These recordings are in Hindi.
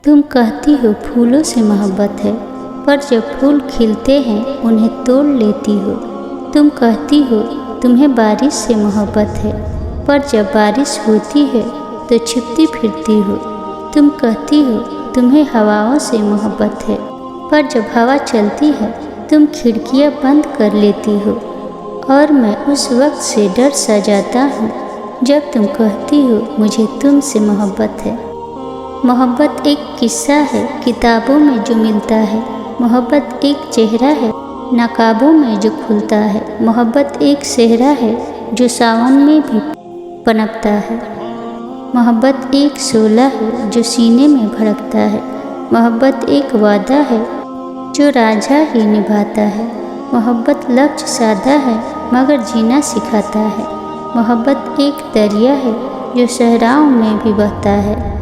तुम कहती हो फूलों से मोहब्बत है, पर जब फूल खिलते हैं उन्हें तोड़ लेती हो। तुम कहती हो तुम्हें बारिश से मोहब्बत है, पर जब बारिश होती है तो छिपती फिरती हो। तुम कहती हो तुम्हें हवाओं से मोहब्बत है, पर जब हवा चलती है तुम खिड़कियां बंद कर लेती हो। और मैं उस वक्त से डर सा जाता हूँ जब तुम कहती हो मुझे तुमसे मोहब्बत है। मोहब्बत एक किस्सा है किताबों में जो मिलता है। मोहब्बत एक चेहरा है नकाबों में जो खुलता है। मोहब्बत एक सेहरा है जो सावन में भी पनपता है। मोहब्बत एक शोला है जो सीने में भड़कता है। मोहब्बत एक वादा है जो राजा ही निभाता है। मोहब्बत लक्ष्य सादा है मगर जीना सिखाता है। मोहब्बत एक दरिया है जो सहराओं में भी बहता है।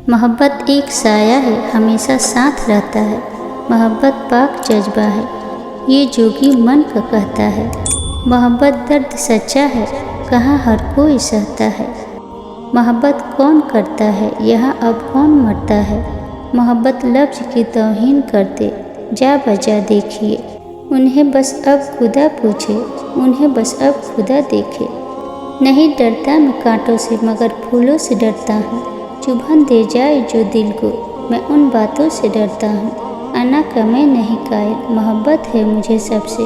मोहब्बत एक साया है हमेशा साथ रहता है। मोहब्बत पाक जज्बा है ये जोगी मन का कहता है। मोहब्बत दर्द सच्चा है कहाँ हर कोई सहता है। मोहब्बत कौन करता है यहाँ अब कौन मरता है। मोहब्बत लफ्ज़ की तौहीन करते जा बजा देखिए। उन्हें बस अब खुदा पूछे उन्हें बस अब खुदा देखे। नहीं डरता मैं कांटों से मगर फूलों से डरता हूँ। चुभन दे जाए जो दिल को मैं उन बातों से डरता हूँ। अना का मैं नहीं कायल मोहब्बत है मुझे सबसे।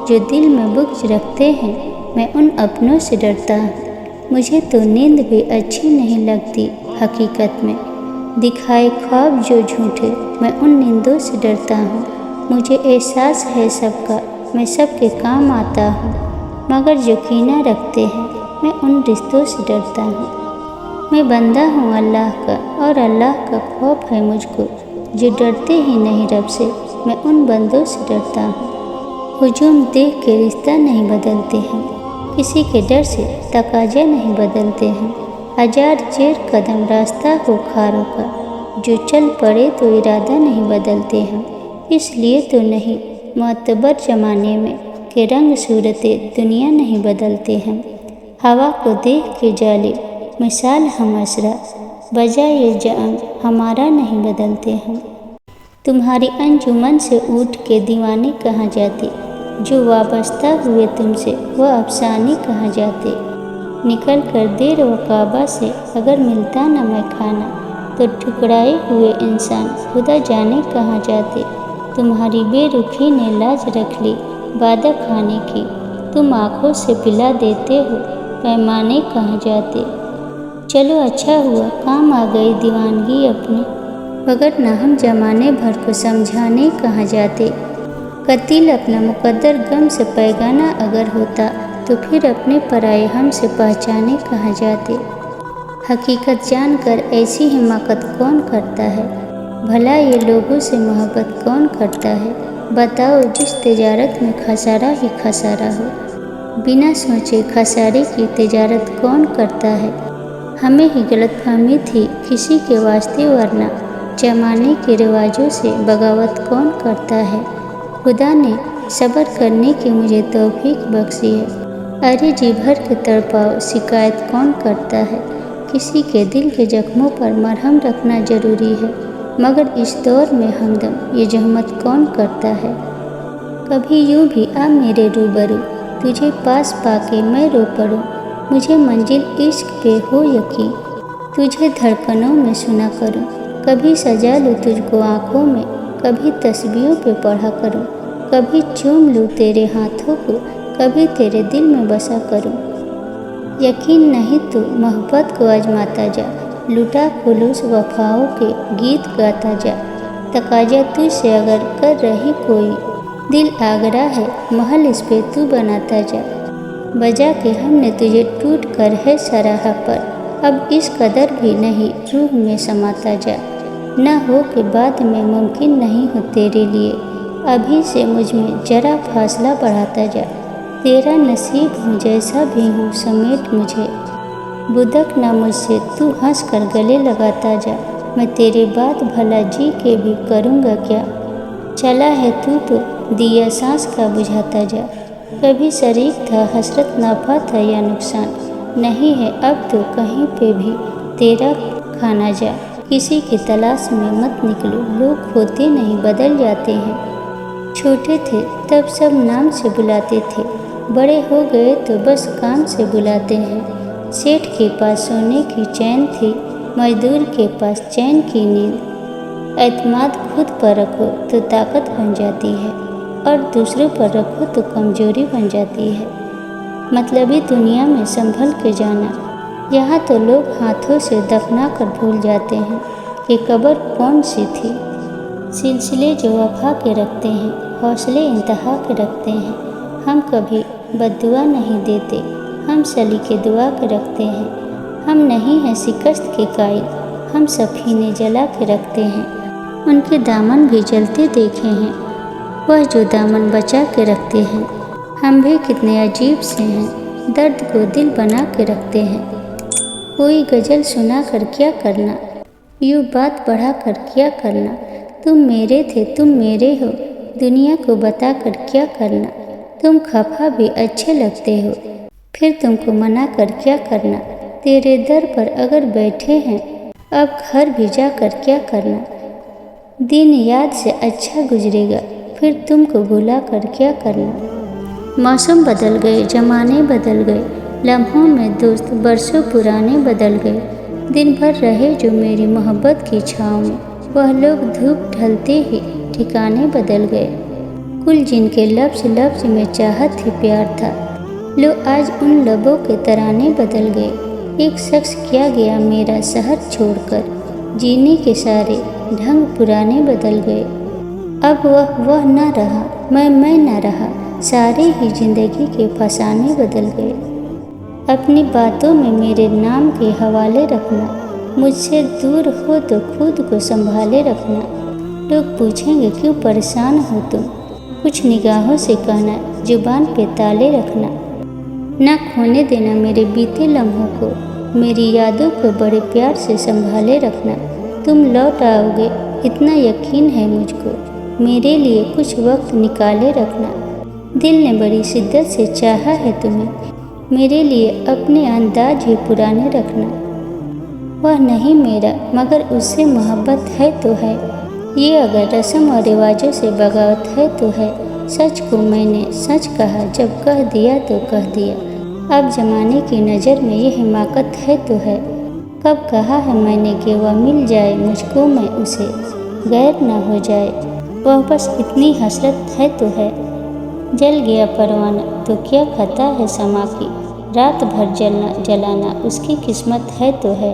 जो दिल में बुग़्ज़ रखते हैं मैं उन अपनों से डरता हूँ। मुझे तो नींद भी अच्छी नहीं लगती हकीकत में। दिखाए ख्वाब जो झूठे मैं उन नींदों से डरता हूँ। मुझे एहसास है सबका मैं सबके काम आता हूँ, मगर जो कीना रखते हैं मैं उन रिश्तों से डरता हूँ। मैं बंदा हूँ अल्लाह का और अल्लाह का खौफ है मुझको। जो डरते ही नहीं रब से मैं उन बंदों से डरता हूँ। हुजूम देख के रिश्ता नहीं बदलते हैं, किसी के डर से तकाजा नहीं बदलते हैं। हजार जेर कदम रास्ता हो खारों का, जो चल पड़े तो इरादा नहीं बदलते हैं। इसलिए तो नहीं मोतबर ज़माने में के रंग सूरतें दुनिया नहीं बदलते हैं। हवा को देख के जाले मिसाल हम असरा, बजाए जाम हमारा नहीं बदलते हैं। तुम्हारी अंजुमन से उठ के दीवाने कहाँ जाते, जो वाबस्ता हुए तुमसे वह अफसाने कहाँ जाते। निकल कर देर वकाबा से अगर मिलता न मैं खाना, तो ठुकराए हुए इंसान खुदा जाने कहाँ जाते। तुम्हारी बेरुखी ने लाज रख ली वादा खाने की, तुम आँखों से पिला देते हो पैमाने कहाँ जाते। चलो अच्छा हुआ काम आ गई दीवानगी अपनी, मगर ना हम जमाने भर को समझाने कहाँ जाते। कतील अपना मुकद्दर गम से पैगाना अगर होता, तो फिर अपने पराए हम से पहचाने कहाँ जाते। हकीकत जानकर ऐसी हिमाकत कौन करता है, भला ये लोगों से मोहब्बत कौन करता है। बताओ जिस तिजारत में खसारा ही खसारा हो, बिना सोचे खसारे की तिजारत कौन करता है। हमें ही गलतफहमी थी किसी के वास्ते, वरना जमाने के रिवाजों से बगावत कौन करता है। खुदा ने सब्र करने की मुझे तौफीक बख्शी है। अरे जी भर के तड़पाओ शिकायत कौन करता है। किसी के दिल के जख्मों पर मरहम रखना ज़रूरी है, मगर इस दौर में हमदम ये जहमत कौन करता है। कभी यूँ भी आ मेरे रूबरू, तुझे पास पाके मैं रो पड़ूँ। मुझे मंजिल इश्क पे हो यकीन, तुझे धड़कनों में सुना करूं। कभी सजा लूँ तुझको आँखों में, कभी तस्बीहों पे पढ़ा करूं। कभी चूम लूँ तेरे हाथों को, कभी तेरे दिल में बसा करूं। यकीन नहीं तो मोहब्बत को आजमाता जा, लुटा खुलूस वफाओं के गीत गाता जा। तकाजा तुझसे अगर कर रही कोई, दिल आगरा है महल इस पे तू बनाता जा। बजा के हमने तुझे टूट कर है सराहा पर, अब इस कदर भी नहीं रूह में समाता जा। न हो के बाद में मुमकिन नहीं हो तेरे लिए, अभी से मुझ में जरा फासला बढ़ाता जा। तेरा नसीब हूँ जैसा भी हूँ समेट मुझे, बुदक ना मुझसे तू हंस कर गले लगाता जा। मैं तेरे बाद भला जी के भी करूँगा क्या, चला है तू तो दिया सांस का बुझाता जा। कभी शरीक था हसरत नफ़ा था या नुकसान, नहीं है अब तो कहीं पे भी तेरा खाना जा। किसी की तलाश में मत निकलो, लोग होते नहीं बदल जाते हैं। छोटे थे तब सब नाम से बुलाते थे, बड़े हो गए तो बस काम से बुलाते हैं। सेठ के पास सोने की चैन थी, मजदूर के पास चैन की नींद। एतमाद खुद पर रखो तो ताकत बन जाती है, और दूसरों पर रखो तो कमजोरी बन जाती है। मतलबी दुनिया में संभल के जाना, यहाँ तो लोग हाथों से दफना कर भूल जाते हैं कि कब्र कौन सी थी। सिलसिले जो वफा के रखते हैं, हौसले इंतहा के रखते हैं। हम कभी बद्दुआ नहीं देते, हम सलीके दुआ के रखते हैं। हम नहीं हैं शिकस्त के कायल, हम सफीने जला के रखते हैं। उनके दामन भी जलते देखे हैं, वह जो दामन बचा के रखते हैं। हम भी कितने अजीब से हैं, दर्द को दिल बना के रखते हैं। कोई गज़ल सुना कर क्या करना, यूँ बात बढ़ा कर क्या करना। तुम मेरे थे तुम मेरे हो, दुनिया को बता कर क्या करना। तुम खफा भी अच्छे लगते हो, फिर तुमको मना कर क्या करना। तेरे दर पर अगर बैठे हैं, अब घर भी जा कर क्या करना। दिन याद से अच्छा गुजरेगा, फिर तुमको भुला कर क्या करना। मौसम बदल गए, ज़माने बदल गए, लम्हों में दोस्त बरसों पुराने बदल गए। दिन भर रहे जो मेरी मोहब्बत की छाँव में, वह लोग धूप ढलते ही ठिकाने बदल गए। कुल जिनके लफ्ज़ लफ्ज़ में चाहत ही प्यार था, लो आज उन लबों के तराने बदल गए। एक शख्स क्या गया मेरा शहर छोड़कर, जीने के सारे ढंग पुराने बदल गए। अब वह न रहा, मैं न रहा, सारे ही जिंदगी के फसाने बदल गए। अपनी बातों में मेरे नाम के हवाले रखना, मुझसे दूर हो तो खुद को संभाले रखना। लोग पूछेंगे क्यों परेशान हो तुम, कुछ निगाहों से कहना, जुबान पे ताले रखना। ना खोने देना मेरे बीते लम्हों को, मेरी यादों को बड़े प्यार से संभाले रखना। तुम लौट आओगे इतना यकीन है मुझको, मेरे लिए कुछ वक्त निकाले रखना। दिल ने बड़ी शिद्दत से चाहा है तुम्हें, मेरे लिए अपने अंदाज ही पुराने रखना। वह नहीं मेरा मगर उससे मोहब्बत है तो है, ये अगर रस्म और रिवाजों से बगावत है तो है। सच को मैंने सच कहा, जब कह दिया तो कह दिया। अब ज़माने की नज़र में ये हिमाकत है तो है। कब कहा है मैंने कि वह मिल जाए मुझको, मैं उसे गैर न हो जाए, वह बस इतनी हसरत है तो है। जल गया परवाना तो क्या खता है समा की, रात भर जलना जलाना उसकी किस्मत है तो है।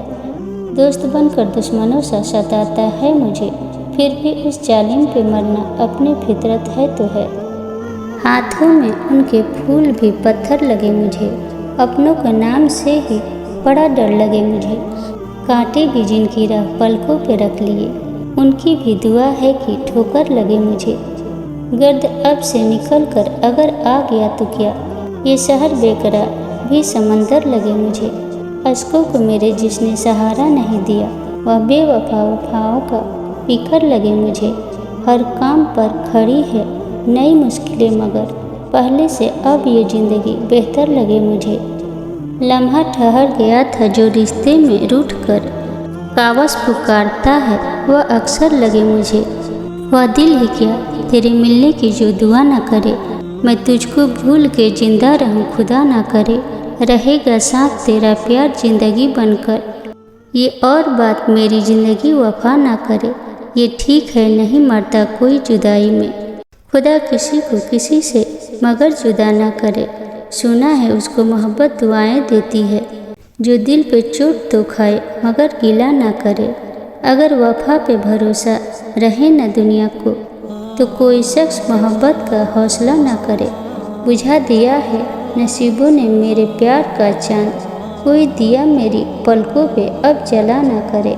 दोस्त बनकर दुश्मनों सा सताता है मुझे, फिर भी उस जालिम पे मरना अपनी फितरत है तो है। हाथों में उनके फूल भी पत्थर लगे मुझे, अपनों के नाम से ही बड़ा डर लगे मुझे। कांटे भी जिनकी राह पलकों पे रख लिए, उनकी भी दुआ है कि ठोकर लगे मुझे। गर्द अब से निकल कर अगर आ गया तो क्या, ये शहर बेकरार भी समंदर लगे मुझे। अश्कों को मेरे जिसने सहारा नहीं दिया, वह बेवफा वफाओं का पीकर लगे मुझे। हर काम पर खड़ी है नई मुश्किलें, मगर पहले से अब ये ज़िंदगी बेहतर लगे मुझे। लम्हा ठहर गया था जो रिश्ते में रूठ कर, कावस पुकारता है वह अक्सर लगे मुझे। वह दिल ही क्या तेरे मिलने की जो दुआ ना करे, मैं तुझको भूल के जिंदा रहूं खुदा ना करे। रहेगा साथ तेरा प्यार जिंदगी बनकर, ये और बात मेरी ज़िंदगी वफा ना करे। ये ठीक है नहीं मरता कोई जुदाई में, खुदा किसी को किसी से मगर जुदा ना करे। सुना है उसको मोहब्बत दुआएं देती है, जो दिल पे चोट तो खाए मगर गिला ना करे। अगर वफा पे भरोसा रहे न दुनिया को, तो कोई शख्स मोहब्बत का हौसला ना करे। बुझा दिया है नसीबों ने मेरे प्यार का चांद, कोई दिया मेरी पलकों पे अब जला ना करे।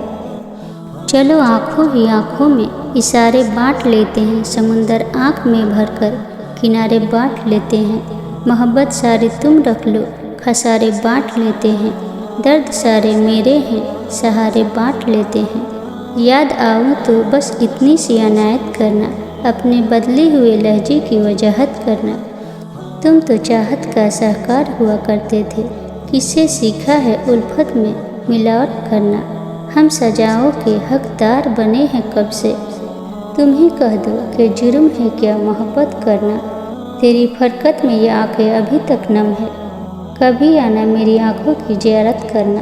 चलो आँखों ही आँखों में इशारे बांट लेते हैं, समुंदर आँख में भरकर किनारे बांट लेते हैं। मोहब्बत सारे तुम रख लो, खसारे बांट लेते हैं। दर्द सारे मेरे हैं, सहारे बांट लेते हैं। याद आऊँ तो बस इतनी सी अनायत करना, अपने बदले हुए लहजे की वजाहत करना। तुम तो चाहत का शाहकार हुआ करते थे, किससे सीखा है उल्फत में मिलावट करना। हम सजाओं के हकदार बने हैं कब से। तुम ही कह दो कि जुर्म है क्या मोहब्बत करना। तेरी फरकत में ये आंखें अभी तक नम है। कभी आना मेरी आंखों की ज़ियारत करना।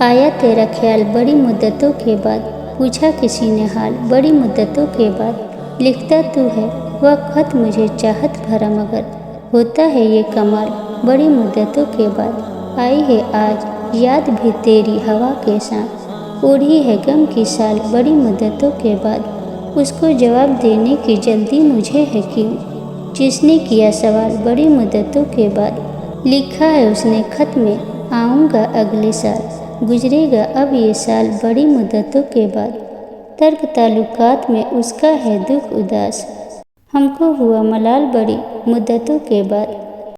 आया तेरा ख्याल बड़ी मुद्दतों के बाद, पूछा किसी ने हाल बड़ी मुद्दतों के बाद। लिखता तू है वह खत मुझे चाहत भरा, मगर होता है ये कमाल बड़ी मुद्दतों के बाद। आई है आज याद भी तेरी हवा के साथ, ओढ़ी है गम की साल बड़ी मुद्दतों के बाद। उसको जवाब देने की जल्दी मुझे है क्यों, जिसने किया सवाल बड़ी मुद्दतों के बाद। लिखा है उसने खत में आऊँगा अगले साल, गुजरेगा अब ये साल बड़ी मुद्दतों के बाद। तर्क ताल्लुकात में उसका है दुख उदास, हमको हुआ मलाल बड़ी मुद्दतों के बाद।